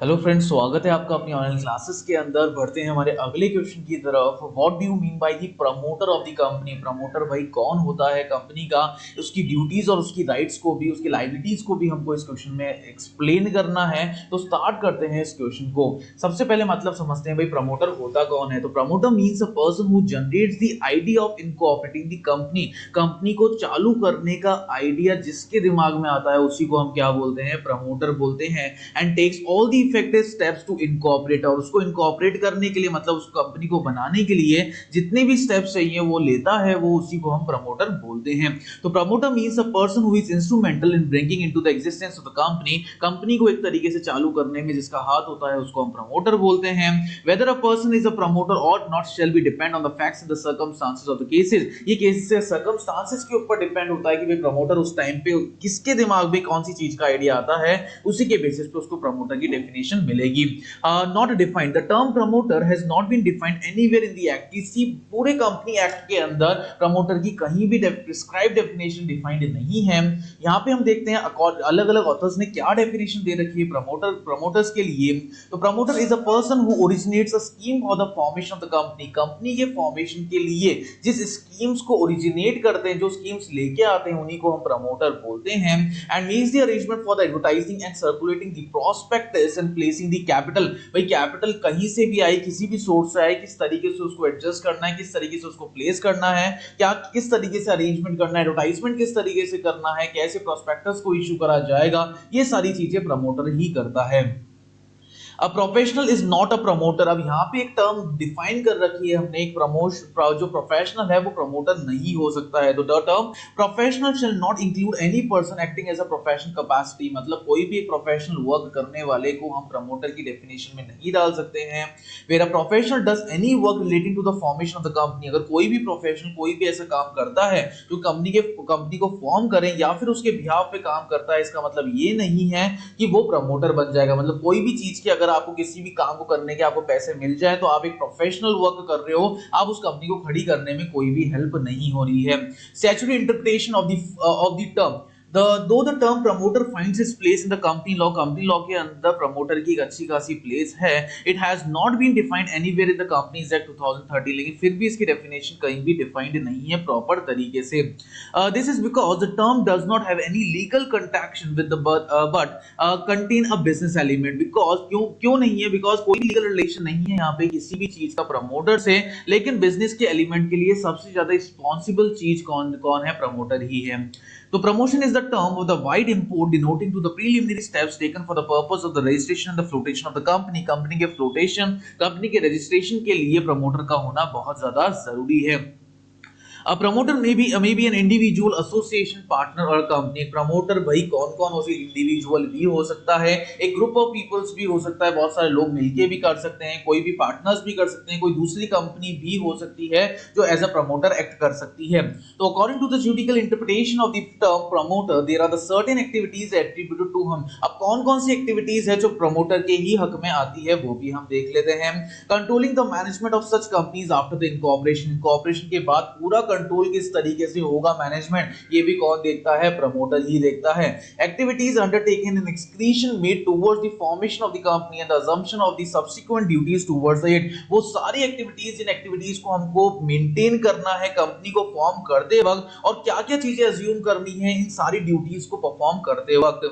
Hello friends, स्वागत है आपका अपनी ऑनलाइन क्लासेस के अंदर। बढ़ते हैं हमारे अगले क्वेश्चन की तरफ। What do you mean by the promoter of the company? Promoter भाई कौन होता है कंपनी का? उसकी ड्यूटीज और उसकी राइट्स को भी, उसकी लायबिलिटीज को भी हमको इस क्वेश्चन में एक्सप्लेन करना है। तो स्टार्ट करते हैं इस क्वेश्चन को। सबसे पहले मतलब समझते हैं भाई प्रमोटर होता कौन है। तो promoter means a person who generates the idea of incorporating the company. Company को चालू करने का आइडिया जिसके दिमाग में आता है उसी को हम क्या बोलते हैं? प्रमोटर बोलते हैं। And takes all the effective steps to incorporate, और उसको इनकॉर्पोरेट करने के लिए मतलब उस कंपनी को बनाने के लिए जितने भी स्टेप्स चाहिए वो लेता है, वो उसी को हम प्रमोटर बोलते हैं। तो promoter means a person who is instrumental in bringing into the existence of the company. Company को एक तरीके से चालू करने में जिसका हाथ होता है उसको हम प्रमोटर बोलते हैं। Whether a person is a promoter और not shall be depend on the facts and the circumstances of the cases. ये केसेस से सर्कमस्टांसेस के ऊपर डिपेंड होता है कि भाई प्रमोटर उस टाइम पे किसके दिमाग में कौन सी चीज का आइडिया आता है, उसी के बेसिस पे उसको प्रमोटर की डेफिनेशन मिलेगी। Not defined, the term promoter has not been defined anywhere in the act. किसी पूरे कंपनी एक्ट के अंदर प्रमोटर की कहीं भी प्रिस्क्राइब डेफिनेशन डिफाइंड नहीं है। यहाँ पे हम देखते हैं अलग अलग ऑथर्स ने क्या डेफिनेशन दे रखी है प्रमोटर्स के लिए। तो promoter is a person who originates a scheme for the formation of the company. Company के फॉर्मेशन के लिए जिस स्कीम्स को ओरिजिनेट करते हैं, जो स्कीम्स लेके आते हैं, उन्हीं को हम प्रमोटर बोलते हैं। And makes the arrangement for the advertising and circulating the prospectus and placing the capital. भाई कैपिटल कहीं से भी आए, किसी भी सोर्स से आए, किस तरीके से उसको एडजस्ट करना है, किस तरीके से उसको प्लेस करना है, क्या किस तरीके से अरेंजमेंट करना है, एडवर्टाइजमेंट किस तरीके से करना है, कैसे प्रोस्पेक्टस को इशू करा जाएगा, ये सारी चीजें प्रमोटर ही करता है। A professional is not a promoter. अब यहाँ पे एक टर्म डिफाइन कर रखी है हमने, एक जो प्रोफेशनल है वो प्रमोटर नहीं हो सकता है। तो the term professional shall not include any person acting as a professional capacity. मतलब कोई भी एक प्रोफेशनल वर्क करने वाले को हम प्रमोटर की डेफिनेशन में नहीं डाल सकते हैं। Where a professional does any work relating to the formation of the company. अगर कोई भी प्रोफेशनल कोई भी ऐसा काम करता है जो कंपनी को फॉर्म करें या फिर उसके बिहाफ पे काम करता है, इसका मतलब ये नहीं है कि वो प्रमोटर बन जाएगा। मतलब कोई भी चीज की अगर आपको किसी भी काम को करने के आपको पैसे मिल जाए तो आप एक प्रोफेशनल वर्क कर रहे हो, आप उस कंपनी को खड़ी करने में कोई भी हेल्प नहीं हो रही है। Statutory interpretation of the term. Though the term promoter finds its place in the company law के अंदर प्रमोटर की एक अच्छी खासी प्लेस है, it has not been defined anywhere in the Companies Act 2013। लेकिन फिर भी इसकी डेफिनेशन कहीं भी डिफाइंड नहीं है प्रॉपर तरीके से। This is because the term does not have any legal connection with the but contain a business element। because क्यों नहीं है? बिकॉज कोई लीगल रिलेशन नहीं है यहाँ पे किसी भी चीज का प्रमोटर से, लेकिन बिजनेस के एलिमेंट के लिए सबसे ज्यादा रिस्पॉन्सिबल चीज कौन कौन है? प्रमोटर ही है। तो promotion is the term of the wide import denoting to the preliminary steps taken for the purpose of the registration and the flotation of the company। Company के फ्लोटेशन, कंपनी के registration के लिए promoter का होना बहुत ज्यादा जरूरी है। A promoter may be an individual, association, partner और कंपनी। प्रमोटर भाई कौन कौन हो सकता है? इंडिविजुअल भी हो सकता है, एक ग्रुप ऑफ पीपल्स भी हो सकता है, बहुत सारे लोग मिलके भी कर सकते हैं, कोई भी पार्टनर्स भी कर सकते हैं, कोई दूसरी कंपनी भी हो सकती है जो एज अ प्रमोटर एक्ट कर सकती है। तो according to the judicial interpretation of the term promoter there are the certain activities attributed to हम। अब कौन कौन सी एक्टिविटीज है जो प्रमोटर के ही हक में आती है वो भी हम देख लेते हैं। Controlling the management of such companies after the incorporation के बाद पूरा कंट्रोल किस तरीके से होगा मैनेजमेंट, ये भी कौन देखता है? प्रमोटर ही देखता है। Activities undertaken in excretion made towards the formation of the company and the assumption of the subsequent duties towards it. वो सारी एक्टिविटीज, इन एक्टिविटीज को हमको मेंटेन करना है कंपनी को फॉर्म करते वक्त, और क्या-क्या चीजें अज्यूम करनी है इन सारी ड्यूटीज को परफॉर्म करते वक्त।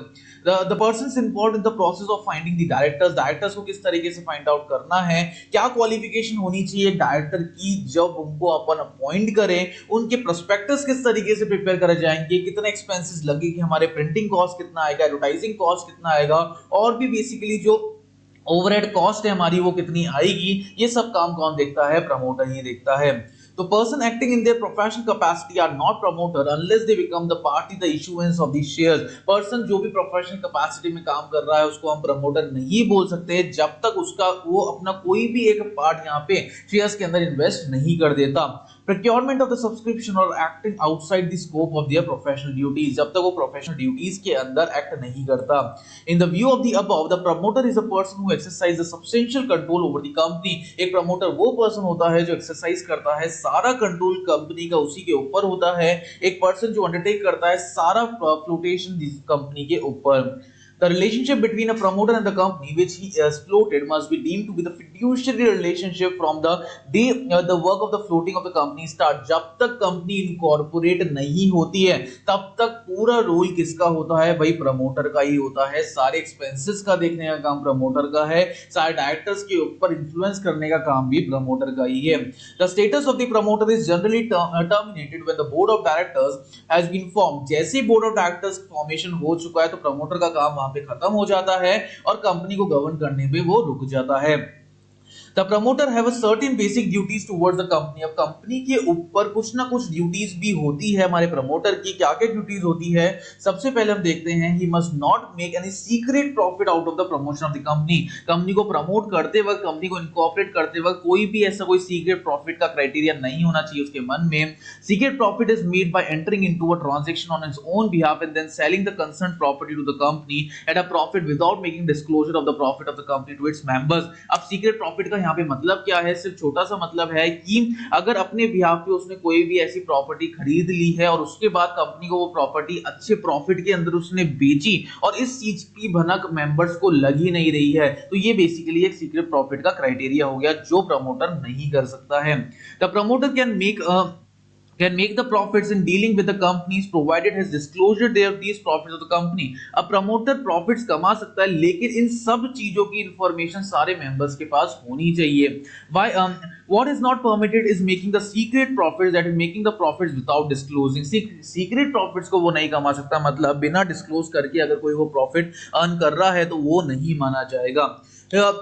The persons involved in the process of finding the directors को किस तरीके से फाइंड आउट करना है, क्या क्वालिफिकेशन होनी चाहिए डायरेक्टर की जब उनको अपन अपॉइंट करें, उनके प्रोस्पेक्टस किस तरीके से प्रिपेयर करे जाएंगे, कितने एक्सपेंसेस लगेगी, हमारे प्रिंटिंग कॉस्ट कितना आएगा, एडवर्टाइजिंग कॉस्ट कितना आएगा, और भी बेसिकली जो ओवरहेड कॉस्ट है हमारी वो कितनी आएगी, ये सब काम कौन देखता है? प्रमोटर ही देखता है। तो person acting in their professional capacity are not promoter unless they become the party the issuance of the shares. Person जो भी प्रोफेशनल कैपेसिटी में काम कर रहा है उसको हम प्रमोटर नहीं बोल सकते जब तक उसका वो अपना कोई भी एक पार्ट यहाँ पे शेयर्स के अंदर इन्वेस्ट नहीं कर देता। प्रोक्योरमेंट ऑफ द सब्सक्रिप्शन और acting outside the scope of their professional duties, जब तक वो प्रोफेशनल ड्यूटीज के अंदर एक्ट नहीं करता। In the view of the above the promoter is a person who exercise the substantial control over the company. एक promoter वो person होता है जो एक्सरसाइज करता है, सारा कंट्रोल कंपनी का उसी के ऊपर होता है। एक पर्सन जो अंडरटेक करता है सारा फ्लोटेशन कंपनी के ऊपर। The relationship between a promoter and the company which he has floated must be deemed to be the fiduciary relationship from the day the work of the floating of the company start. जब तक company incorporate नहीं होती है तब तक पूरा role किसका होता है भाई, प्रमोटर का ही होता है। सारे एक्सपेंसेस का देखने का काम प्रमोटर का है, सारे डायरेक्टर्स के ऊपर इन्फ्लुएंस करने का काम भी प्रमोटर का ही है। The status of the promoter is generally terminated when the board of directors has been formed। जैसे बोर्ड ऑफ डायरेक्टर्स फॉर्मेशन हो चुका है तो प्रमोटर का काम वहां पे खत्म हो जाता है और कंपनी को गवर्न करने पे वो रुक जाता है। The promoter have a certain basic duties towards the company। अब कंपनी के ऊपर कुछ ना कुछ ड्यूटीज भी होती है हमारे प्रमोटर की। क्या क्या ड्यूटीज होती है, सबसे पहले हम देखते हैं he must not make any secret profit out of the promotion of the company. Company को प्रमोट करते वक्त, कंपनी को इनकॉर्पोरेट करते वक्त कोई भी ऐसा कोई सीक्रेट प्रॉफिट का क्राइटेरिया नहीं होना चाहिए उसके मन में। Secret profit is made by entering into a transaction on his own behalf and then selling the concern property to the company at a profit without making disclosure of the profit of the company to its members. अब secret profit का यहाँ पे मतलब क्या है, सिर्फ छोटा सा मतलब है कि अगर अपने बिहाफ पे उसने कोई भी ऐसी प्रॉपर्टी खरीद ली है और उसके बाद कंपनी को वो प्रॉपर्टी अच्छे प्रॉफिट के अंदर उसने बेची और इस चीज की भनक मेंबर्स को लग ही नहीं रही है, तो ये बेसिकली एक सीक्रेट प्रॉफिट का क्राइटेरिया हो गया जो प्रमोटर नहीं कर सकता है। The promoter can make the profits in dealing with the companies provided his disclosure there these profits of the company। अब प्रमोटर प्रॉफिट्स कमा सकता है लेकिन इन सब चीजों की इंफॉर्मेशन सारे मेंबर्स के पास होनी चाहिए। Why what is not permitted is making the secret profits, that is making the profits without disclosing। Secret profits को वो नहीं कमा सकता, मतलब बिना डिस्क्लोज करके अगर कोई वो प्रॉफिट अर्न कर रहा है तो वो नहीं माना जाएगा।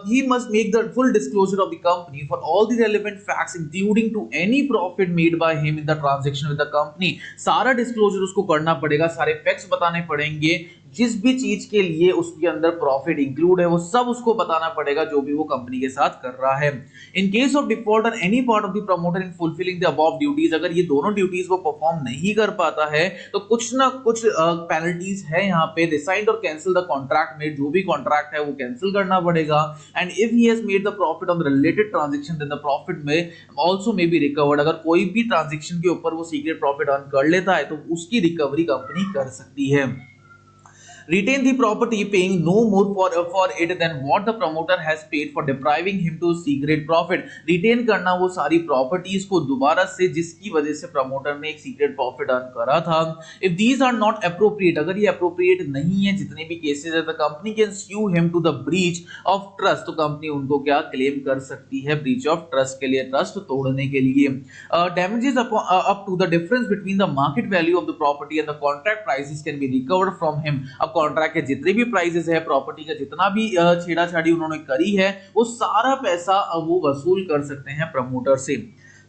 He must make the full disclosure of the company for all the relevant facts including to any profit made by him in the transaction with the company। सारा डिस्क्लोजर उसको करना पड़ेगा, सारे फैक्ट्स बताने पड़ेंगे, जिस भी चीज के लिए उसके अंदर प्रॉफिट इंक्लूड है वो सब उसको बताना पड़ेगा जो भी वो कंपनी के साथ कर रहा है। In case of default on any part of the promoter in fulfilling the above duties, अगर ये दोनों ड्यूटीज वो परफॉर्म नहीं कर पाता है तो कुछ ना कुछ पेनल्टीज है यहाँ पे। रिसाइंड और कैंसिल द कॉन्ट्रैक्ट मेड, जो भी कॉन्ट्रैक्ट है वो कैंसिल करना पड़ेगा। And if he has made the profit on the related transaction then the profit में आल्सो मे बी रिकवर्ड। अगर कोई भी ट्रांजैक्शन के ऊपर वो सीक्रेट प्रॉफिट अर्न कर लेता है तो उसकी रिकवरी कंपनी कर सकती है। Retain the property paying no more for it than what the promoter has paid for depriving him to secret profit। retain करना वो सारी प्रॉपर्टीज को दोबारा से जिसकी वजह से प्रमोटर ने एक सीक्रेट प्रॉफिट अर्न करा था। if these are not appropriate, अगर ये appropriate नहीं है, जितने भी केसेस है, the company can sue him to the breach of trust। तो कंपनी उनको क्या क्लेम कर सकती है, breach of trust के लिए, ट्रस्ट तोड़ने के लिए। damages up to the difference between the market value of the property and the contract prices can be recovered from him। अब कॉन्ट्रैक्ट के जितने भी प्राइसेस है, प्रॉपर्टी का जितना भी छेड़ाछाड़ी उन्होंने करी है, वो सारा पैसा वो वसूल कर सकते हैं प्रमोटर से।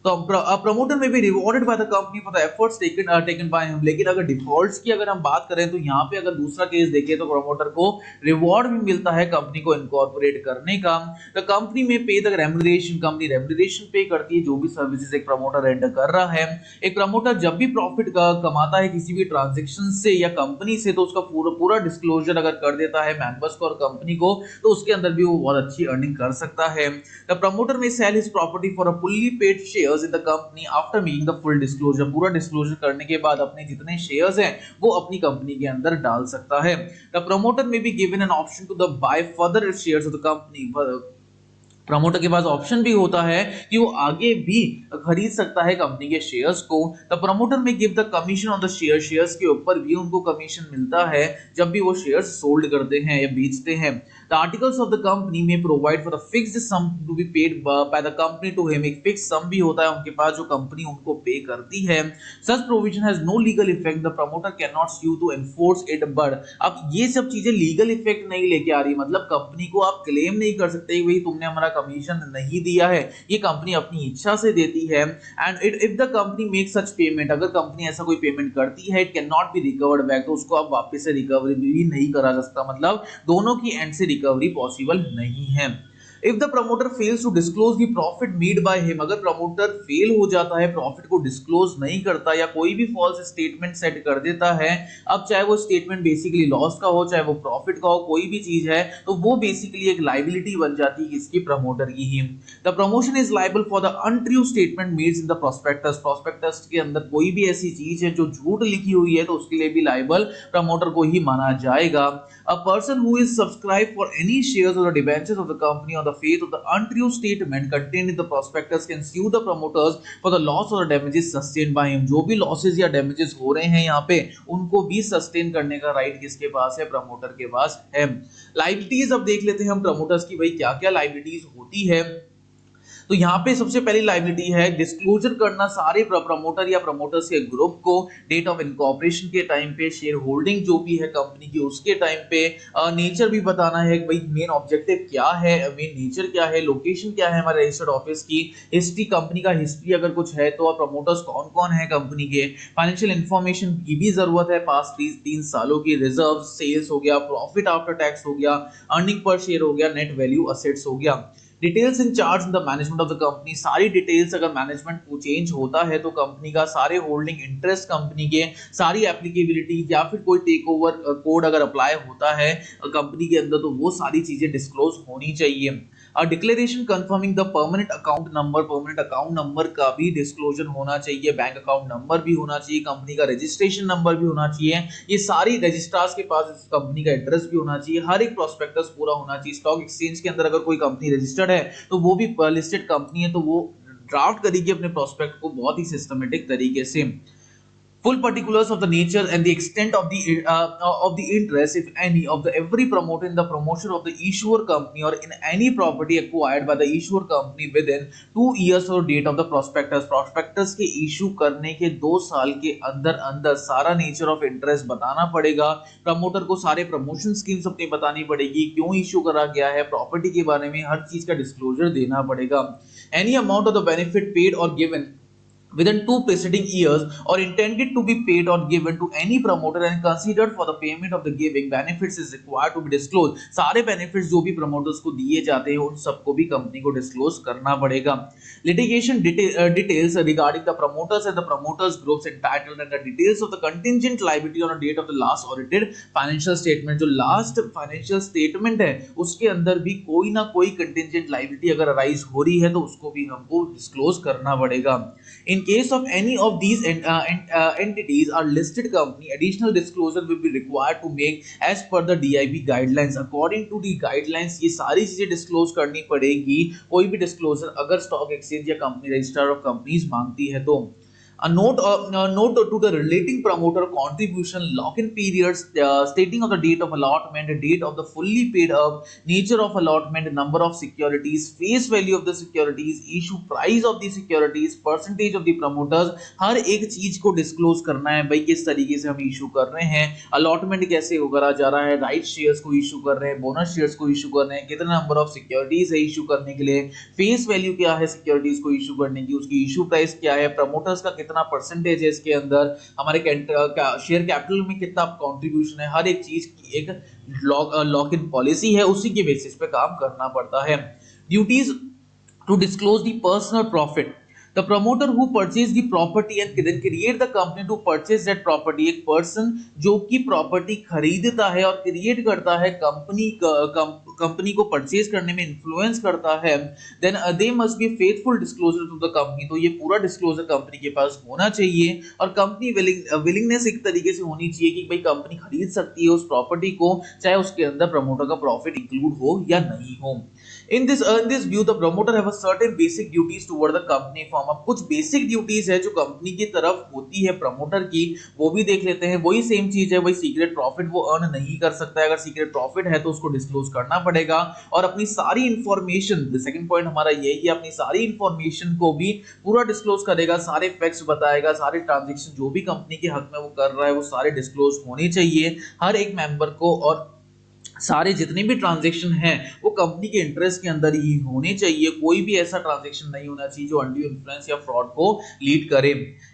तो प्रमोटर में भी rewarded bye the company for the efforts taken by him. लेकिन अगर डिफॉल्ट्स की अगर हम बात करें तो यहाँ पे अगर दूसरा केस देखें तो प्रमोटर को रिवॉर्ड भी मिलता है कंपनी को इनकॉर्पोरेट करने का। द कंपनी में पे द रेम्युनरेशन, कंपनी रेम्युनरेशन पे करती है जो भी सर्विसेज एक प्रमोटर रेंडर कर रहा है। एक प्रमोटर जब भी प्रॉफिट कमाता है किसी भी ट्रांजेक्शन से या कंपनी से तो उसका पूरा डिस्क्लोजर अगर कर देता है मेंबर्स को और कंपनी को, तो उसके अंदर भी वो बहुत अच्छी अर्निंग कर सकता है। द प्रमोटर में sell his property for a fully paid share in the company after making the full disclosure। पूरा डिस्क्लोजर करने के बाद अपने जितने शेयर्स हैं वो अपनी कंपनी के अंदर डाल सकता है। The promoter may be given an option to the buy further shares of the company। Promoter के पास ऑप्शन भी होता है कि वो आगे भी खरीद सकता है कंपनी के शेयर्स को। द प्रमोटर में give the commission on the shares के ऊपर भी उनको कमीशन मिलता है जब भी वो शेयर्स सोल्ड करते हैं या बेचते हैं। The articles of the company में provide for the fixed sum to be paid by the company to him. एक फिक्स सम भी होता है उनके पास जो कंपनी उनको पे करती है। Such provision has no legal effect, the promoter can not sue to enforce it. But अब ये सब चीजें लीगल इफेक्ट नहीं लेके आ रही, मतलब कंपनी को आप क्लेम नहीं कर सकते भाई तुमने हमारा कमीशन नहीं दिया है, ये कंपनी अपनी इच्छा से देती है। And if the company make such payment, अगर कंपनी ऐसा कोई पेमेंट करती है, it can not be recovered back, तो उसको आप वापस से रिकवरी भी नहीं करा सकता, मतलब दोनों की एंड से रिकवरी पॉसिबल नहीं है। If the promoter fails to disclose the profit made by him, अगर प्रमोटर फेल हो जाता है, प्रॉफिट को डिस्क्लोज नहीं करता या कोई भी फॉल्स स्टेटमेंट सेट कर देता है, अब चाहे वो स्टेटमेंट बेसिकली लॉस का हो चाहे वो प्रॉफिट का हो, कोई भी चीज है तो वो बेसिकली एक लायबिलिटी बन जाती है किसकी, प्रमोटर की ही। The promotion is liable for the untrue statement made in the prospectus, prospectus के अंदर कोई भी ऐसी चीज है जो झूठ लिखी हुई है तो उसके लिए भी लायबल प्रमोटर को ही माना जाएगा। A person who is subscribed for any shares or the debentures of the company on the faith of the untrue statement contained in the prospectus can sue the promoters for the loss or the damages sustained by him। जो भी losses या damages हो रहे हैं यहाँ पे उनको भी sustain करने का right किसके पास है, प्रमोटर के पास है। Liabilities अब देख लेते हैं हम प्रमोटर्स की, भाई क्या क्या liabilities होती है। तो यहाँ पे सबसे पहली लायबिलिटी है डिस्क्लोजर करना सारे प्रमोटर या प्रमोटर्स के ग्रुप को डेट ऑफ इनकॉर्पोरेशन के टाइम पे, शेयर होल्डिंग जो भी है कंपनी की उसके टाइम पे, नेचर भी बताना है भाई मेन ऑब्जेक्टिव क्या है, मेन नेचर क्या है, लोकेशन क्या है हमारे रजिस्टर्ड ऑफिस की, हिस्ट्री कंपनी का हिस्ट्री अगर कुछ है तो प्रमोटर्स कौन कौन है कंपनी के, फाइनेंशियल इंफॉर्मेशन की भी जरूरत है, पास्ट 3 सालों की रिजर्व, सेल्स हो गया, प्रॉफिट आफ्टर टैक्स हो गया, अर्निंग पर शेयर हो गया, नेट वैल्यू असेट्स हो गया। Details in charge in the management of the company, सारी डिटेल्स अगर मैनेजमेंट को चेंज होता है तो कंपनी का सारे होल्डिंग इंटरेस्ट कंपनी के, सारी एप्लीकेबिलिटी या फिर कोई टेक ओवर कोड अगर अप्लाई होता है कंपनी के अंदर तो वो सारी चीजें डिस्क्लोज होनी चाहिए। Declaration confirming the permanent account number, permanent account number का भी डिस्क्लोजर होना चाहिए, बैंक अकाउंट नंबर भी होना चाहिए, कंपनी का रजिस्ट्रेशन नंबर भी होना चाहिए, ये सारी रजिस्ट्रार्स के पास कंपनी का एड्रेस भी होना चाहिए, हर एक प्रोस्पेक्टस पूरा होना चाहिए। स्टॉक एक्सचेंज के अंदर अगर कोई कंपनी रजिस्टर्ड है तो वो भी लिस्टेड कंपनी है तो वो ड्राफ्ट करेगी अपने प्रोस्पेक्ट को बहुत ही सिस्टमेटिक तरीके से। Full particulars of the nature and the extent of the interest, if any, of the every promoter in the promotion of the issuer company or in any property acquired by the issuer company within 2 years or date of the prospectus। prospectus के issue करने के 2 साल के अंदर अंदर सारा nature of interest बताना पड़ेगा प्रमोटर को, सारे प्रमोशन स्कीम्स अपनी बतानी पड़ेगी, क्यों इश्यू करा गया है, प्रॉपर्टी के बारे में हर चीज का डिस्क्लोजर देना पड़ेगा। Any amount of the benefit paid or given within 2 preceding years or intended to be paid or given to any promoter and considered for the payment of the giving benefits is required to be disclosed। सारे benefits जो भी promoters को दिए जाते हैं उन सबको भी कंपनी को disclose करना पड़ेगा। litigation details regarding the promoters and the promoters groups entitled and the details of the contingent liability on the date of the last audited financial statement। जो last financial statement है उसके अंदर भी कोई ना कोई contingent liability अगर arise हो रही है तो उसको भी हमको disclose करना पड़ेगा। In case of any of these entities are listed company, additional disclosure will be required to make as per the DIB guidelines। According to the guidelines ये सारी चीजें disclose करनी पड़ेगी, कोई भी disclosure अगर स्टॉक एक्सचेंज या कंपनी रजिस्ट्रार ऑफ कंपनीज मांगती है तो। A note to the relating promoter contribution, lock-in periods, stating of the date of allotment, date of the fully paid up, nature of allotment, number of securities, face value of the securities, issue price of the securities, percentage of the promoters, हर एक चीज को disclose करना है भाई किस तरीके से हम इशू कर रहे हैं, अलॉटमेंट कैसे करा जा रहा है, राइट शेयर्स को इशू कर रहे हैं, बोनस शेयर्स को इशू कर रहे हैं, कितना नंबर ऑफ सिक्योरिटीज है इशू करने के लिए, फेस वैल्यू क्या है सिक्योरिटीज को इशू करने की, उसकी इशू प्राइस क्या है, प्रमोटर्स का कितना परसेंटेज है इसके अंदर, हमारे शेयर कैपिटल में कितना कंट्रीब्यूशन है, हर एक चीज की एक लॉक इन पॉलिसी है, उसी के बेसिस पे काम करना पड़ता है। Duties to disclose the personal profit, the promoter who purchase the property and then create the company to purchase that property, एक पर्सन जो कि प्रॉपर्टी खरीदता है और क्रिएट करता है कंपनी को परचेज करने में इन्फ्लुएंस करता है, then they must be faithful disclosure to the company. तो ये पूरा डिस्क्लोजर कंपनी के पास होना चाहिए और कंपनी विलिंगनेस एक तरीके से होनी चाहिए कि भाई कंपनी खरीद सकती है उस प्रॉपर्टी को, चाहे उसके अंदर प्रमोटर का प्रॉफिट इंक्लूड हो या नहीं हो। In this view, the promoter have a certain basic duties toward the company firm। अब कुछ बेसिक ड्यूटीज है जो कंपनी की तरफ होती है प्रमोटर की, वो भी देख लेते हैं। वही सेम चीज है, वही सीक्रेट प्रॉफिट वो अर्न नहीं कर सकता है, अगर सीक्रेट प्रॉफिट है तो उसको डिस्क्लोज करना पड़ेगा और अपनी सारी इंफॉर्मेशन, सेकंड पॉइंट हमारा ये है कि अपनी सारी इंफॉर्मेशन को भी पूरा डिस्क्लोज करेगा, सारे फैक्ट्स बताएगा, सारे ट्रांजेक्शन जो भी कंपनी के हक में वो कर रहा है वो सारे डिस्क्लोज होने चाहिए हर एक मेंबर को। और सारे जितने भी ट्रांजैक्शन हैं वो कंपनी के इंटरेस्ट के अंदर ही होने चाहिए। कोई भी ऐसा ट्रांजैक्शन नहीं होना चाहिए जो अनड्यू इन्फ्लुएंस या फ्रॉड को लीड करे।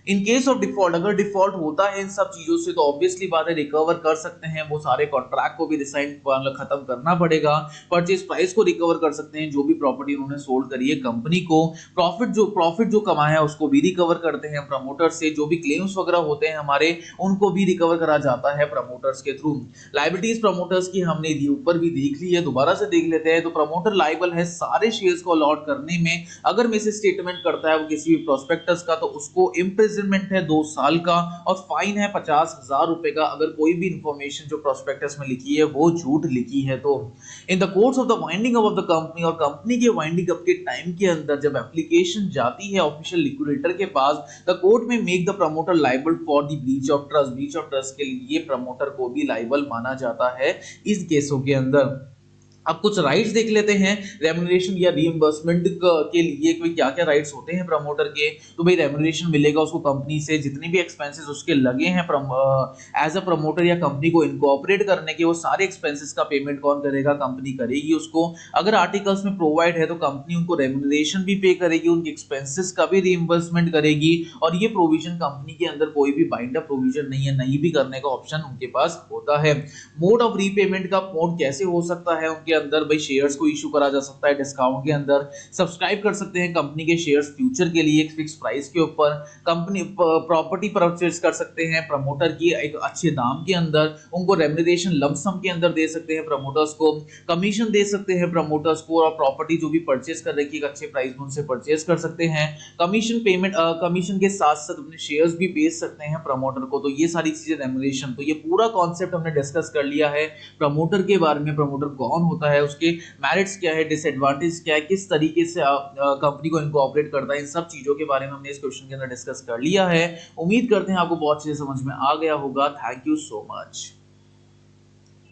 इन केस ऑफ डिफॉल्ट, अगर डिफॉल्ट होता है इन सब चीजों से तो ऑब्वियसली बात है रिकवर कर सकते हैं, वो सारे कॉन्ट्रैक्ट को भी रिसाइन खत्म करना पड़ेगा, परचेज प्राइस को रिकवर कर सकते हैं, जो भी प्रॉपर्टी उन्होंने सोल्ड करी है कंपनी को, प्रॉफिट जो कमाया है उसको भी रिकवर करते हैं प्रमोटर से, जो भी क्लेम्स वगैरह होते हैं हमारे उनको भी रिकवर करा जाता है प्रमोटर्स के थ्रू। लायबिलिटीज प्रमोटर्स की हमने ऊपर भी देख ली है, दोबारा से देख लेते हैं। तो प्रमोटर लायबल है सारे शेयर्स को अलॉट करने में, अगर मिस स्टेटमेंट करता है वो किसी भी प्रोस्पेक्टस का तो उसको इम्प्रिजनमेंट है 2 साल का और फाइन है 50,000 रुपए का, अगर कोई भी इंफॉर्मेशन जो प्रोस्पेक्टस में लिखी है वो झूठ लिखी है तो। In the course of the winding up of the company, और कंपनी के वाइंडिंग अप के टाइम के अंदर जब एप्लीकेशन जाती है ऑफिशियल लिक्विडेटर के पास, द कोर्ट में make the promoter liable for the breach of trust. Breach of trust के लिए प्रमोटर को भी लायबल माना जाता है इस केसों के अंदर। अब कुछ राइट्स देख लेते हैं रेम्यूनरेशन या रीइंबर्समेंट के लिए कोई क्या क्या राइट्स होते हैं प्रमोटर के। तो भाई रेम्यूनरेशन मिलेगा उसको कंपनी से, जितने भी एक्सपेंसेस उसके लगे हैं एज अ प्रमोटर या कंपनी को इनकॉर्पोरेट करने के, वो सारे एक्सपेंसेस का पेमेंट कौन करेगा, कंपनी करेगी उसको। अगर आर्टिकल्स में प्रोवाइड है तो कंपनी उनको रेम्यूनरेशन भी पे करेगी, उनके एक्सपेंसेस का भी रीइंबर्समेंट करेगी। और ये प्रोविजन कंपनी के अंदर कोई भी बाइंड अप प्रोविजन नहीं है, नहीं भी करने का ऑप्शन उनके पास होता है। मोड ऑफ रीपेमेंट का मोड कैसे हो सकता है उनके अंदर, भाई शेयर्स को इशू करा जा सकता है डिस्काउंट के अंदर, सब्सक्राइब कर सकते हैं कंपनी के शेयर्स फ्यूचर के लिए एक फिक्स प्राइस के ऊपर, कंपनी प्रॉपर्टी परचेज कर सकते हैं प्रमोटर की एक अच्छे दाम के अंदर, उनको रेम्यूनरेशन लंप सम के अंदर दे सकते हैं प्रमोटर्स को, कमीशन दे सकते हैं प्रमोटर्स को, और प्रॉपर्टी जो भी परचेज कर रखी है एक अच्छे प्राइस में उनसे परचेज कर सकते हैं। कमीशन पेमेंट, कमीशन के साथ साथ अपने शेयर्स भी बेच सकते हैं प्रमोटर को। तो ये सारी चीजें रेम्यूनरेशन, तो ये पूरा कॉन्सेप्ट हमने डिस्कस कर लिया है प्रमोटर के बारे में। प्रमोटर कौन होता है, उसके मेरिट्स क्या है, डिसएडवांटेज क्या है, किस तरीके से कंपनी को इनकॉर्पोरेट करता है, इन सब चीजों के बारे में हमने इस क्वेश्चन के अंदर डिस्कस कर लिया है। उम्मीद करते हैं आपको बहुत चीजें समझ में आ गया होगा। Thank you so much.